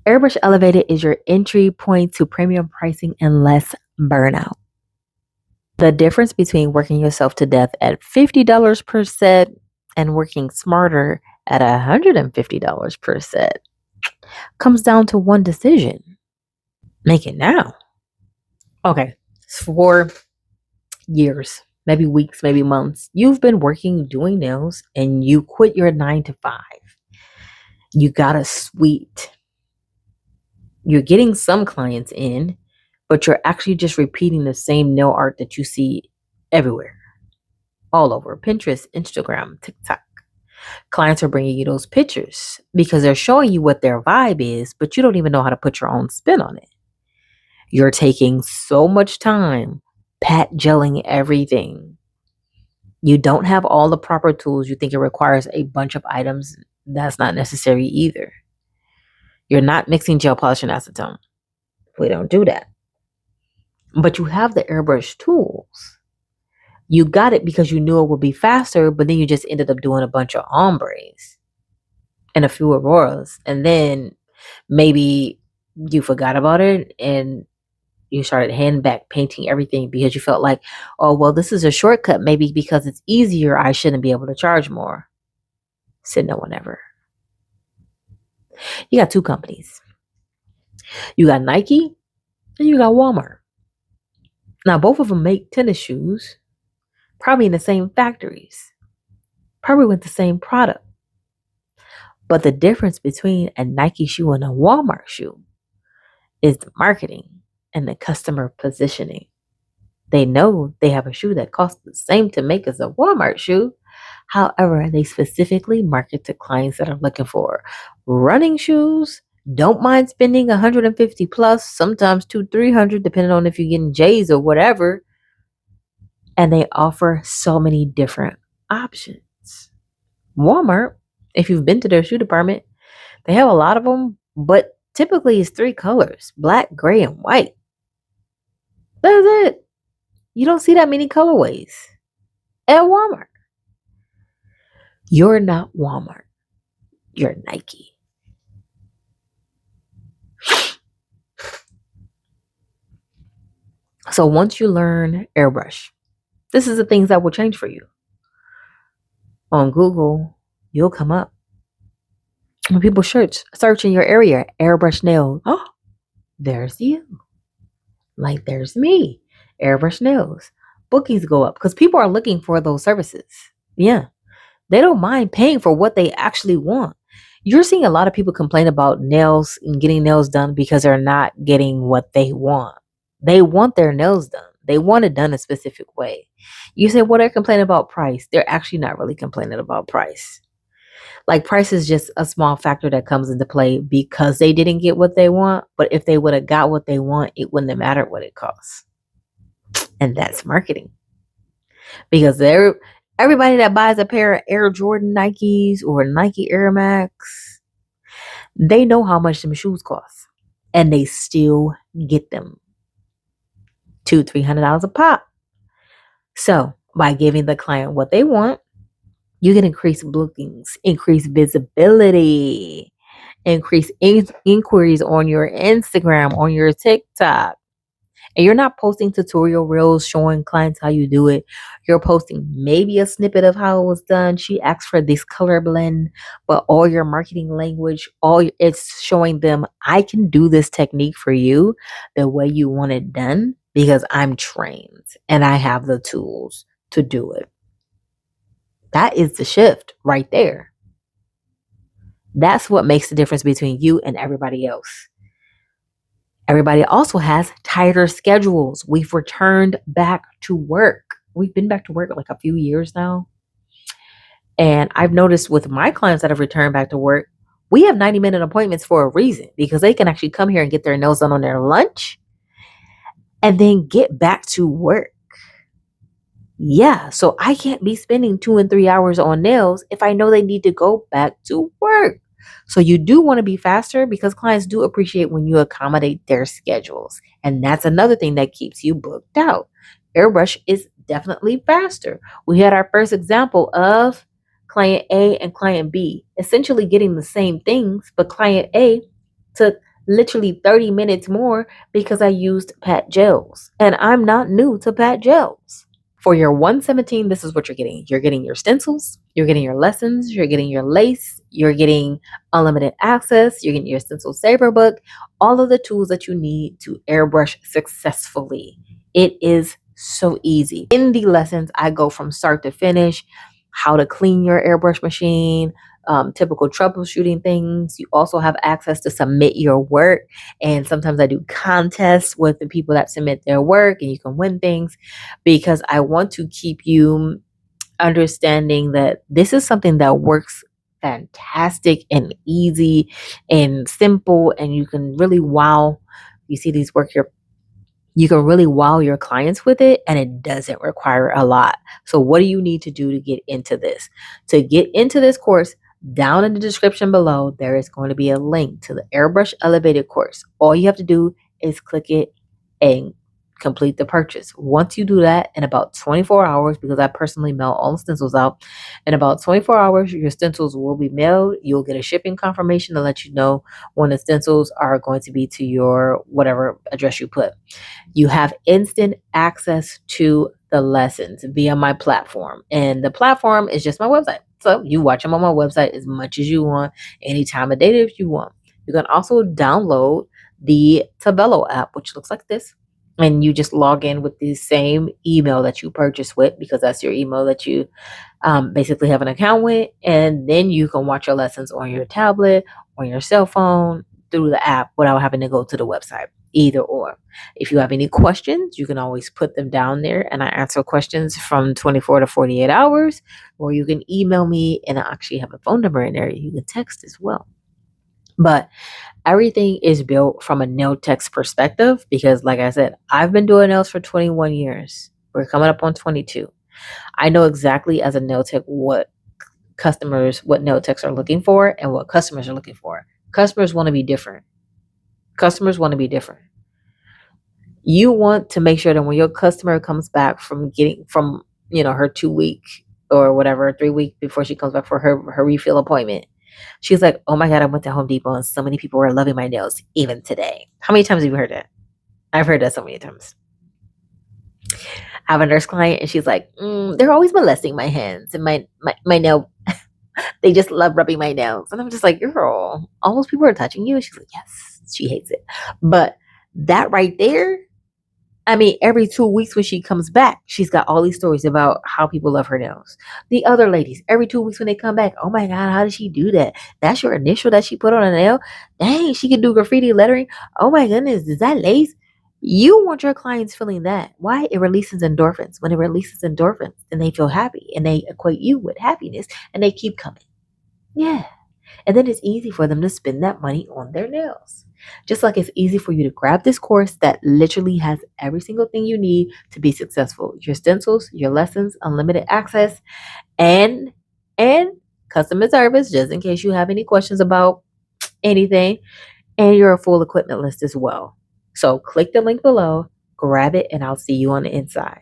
Airbrush Elevated is your entry point to premium pricing and less burnout. The difference between working yourself to death at $50 per set and working smarter at $150 per set comes down to one decision. Make it now. Okay, for years, maybe weeks, maybe months, you've been working doing nails and you quit your 9 to 5. You got a suite. You're getting some clients in, but you're actually just repeating the same nail art that you see everywhere, all over Pinterest, Instagram, TikTok. Clients are bringing you those pictures because they're showing you what their vibe is, but you don't even know how to put your own spin on it. You're taking so much time pat gelling everything. You don't have all the proper tools. You think it requires a bunch of items. That's not necessary either. You're not mixing gel polish and acetone. We don't do that. But you have the airbrush tools. You got it because you knew it would be faster, but then you just ended up doing a bunch of ombres and a few auroras. And then maybe you forgot about it and you started hand back painting everything because you felt like, oh, well, this is a shortcut. Maybe because it's easier, I shouldn't be able to charge more. Said no one ever. You got two companies. You got Nike and you got Walmart. Now, both of them make tennis shoes, probably in the same factories, probably with the same product. But the difference between a Nike shoe and a Walmart shoe is the marketing and the customer positioning. They know they have a shoe that costs the same to make as a Walmart shoe. However, they specifically market to clients that are looking for running shoes, don't mind spending 150 plus, sometimes 200-300, depending on if you're getting J's or whatever. And they offer so many different options. Walmart, if you've been to their shoe department, they have a lot of them, but typically it's 3 colors: black, gray, and white. That's it. You don't see that many colorways at Walmart. You're not Walmart. You're Nike. So once you learn airbrush, this is the things that will change for you. On Google, you'll come up. When people search in your area, airbrush nails, oh, there's you. Like there's me, airbrush nails. Bookings go up because people are looking for those services. Yeah. They don't mind paying for what they actually want. You're seeing a lot of people complain about nails and getting nails done because they're not getting what they want. They want their nails done. They want it done a specific way. You say, well, they're complaining about price. They're actually not really complaining about price. Like price is just a small factor that comes into play because they didn't get what they want. But if they would have got what they want, it wouldn't have mattered what it costs. And that's marketing. Because everybody that buys a pair of Air Jordan Nikes or Nike Air Max, they know how much them shoes cost. And they still get them. $200-$300 a pop. So by giving the client what they want, you can increase bookings, increase visibility, increase inquiries on your Instagram, on your TikTok. And you're not posting tutorial reels showing clients how you do it. You're posting maybe a snippet of how it was done. She asked for this color blend, but all your marketing language, it's showing them, I can do this technique for you the way you want it done because I'm trained and I have the tools to do it. That is the shift right there. That's what makes the difference between you and everybody else. Everybody also has tighter schedules. We've returned back to work. We've been back to work like a few years now. And I've noticed with my clients that have returned back to work, we have 90-minute appointments for a reason because they can actually come here and get their nails done on their lunch and then get back to work. Yeah, so I can't be spending 2 and 3 hours on nails if I know they need to go back to work. So you do want to be faster because clients do appreciate when you accommodate their schedules. And that's another thing that keeps you booked out. Airbrush is definitely faster. We had our first example of client A and client B essentially getting the same things, but client A took literally 30 minutes more because I used Pat gels. And I'm not new to Pat gels. For your 117, this is what you're getting. You're getting your stencils, you're getting your lessons, you're getting your lace, you're getting unlimited access, you're getting your stencil saver book, all of the tools that you need to airbrush successfully. It is so easy. In the lessons, I go from start to finish, how to clean your airbrush machine, typical troubleshooting things. You also have access to submit your work. And sometimes I do contests with the people that submit their work, and you can win things because I want to keep you understanding that this is something that works fantastic and easy and simple, and you can really wow. You see these work here, you can really wow your clients with it, and it doesn't require a lot. So what do you need to do to get into this? To get into this course, down in the description below, there is going to be a link to the Airbrush Elevated course. All you have to do is click it and complete the purchase. Once you do that, in about 24 hours, because I personally mail all the stencils out, in about 24 hours, your stencils will be mailed. You'll get a shipping confirmation to let you know when the stencils are going to be to your whatever address you put. You have instant access to the lessons via my platform. And the platform is just my website. So you watch them on my website as much as you want, any time of day if you want. You can also download the Tabello app, which looks like this. And you just log in with the same email that you purchased with, because that's your email that you basically have an account with. And then you can watch your lessons on your tablet, on your cell phone, through the app without having to go to the website. Either or. If you have any questions, you can always put them down there, and I answer questions from 24 to 48 hours, or you can email me, and I actually have a phone number in there. You can text as well. But everything is built from a nail tech's perspective because, like I said, I've been doing nails for 21 years. We're coming up on 22. I know exactly as a nail tech what nail techs are looking for and what customers are looking for. Customers want to be different. Customers want to be different. You want to make sure that when your customer comes back from her 2 week or whatever 3 week before she comes back for her refill appointment, she's like, oh my god, I went to Home Depot and so many people were loving my nails even today. How many times have you heard that? I've heard that so many times. I have a nurse client and she's like, they're always molesting my hands and my nail. They just love rubbing my nails. And I'm just like, girl, all those people are touching you. And she's like, yes, she hates it. But that right there, I mean, every 2 weeks when she comes back, she's got all these stories about how people love her nails. The other ladies, every 2 weeks when they come back, oh my God, how did she do that? That's your initial that she put on a nail? Dang, she can do graffiti lettering. Oh my goodness, is that lace? You want your clients feeling that. Why? It releases endorphins. When it releases endorphins, then they feel happy and they equate you with happiness and they keep coming. Yeah. And then it's easy for them to spend that money on their nails. Just like it's easy for you to grab this course that literally has every single thing you need to be successful. Your stencils, your lessons, unlimited access, and customer service, just in case you have any questions about anything, and your full equipment list as well. So click the link below, grab it, and I'll see you on the inside.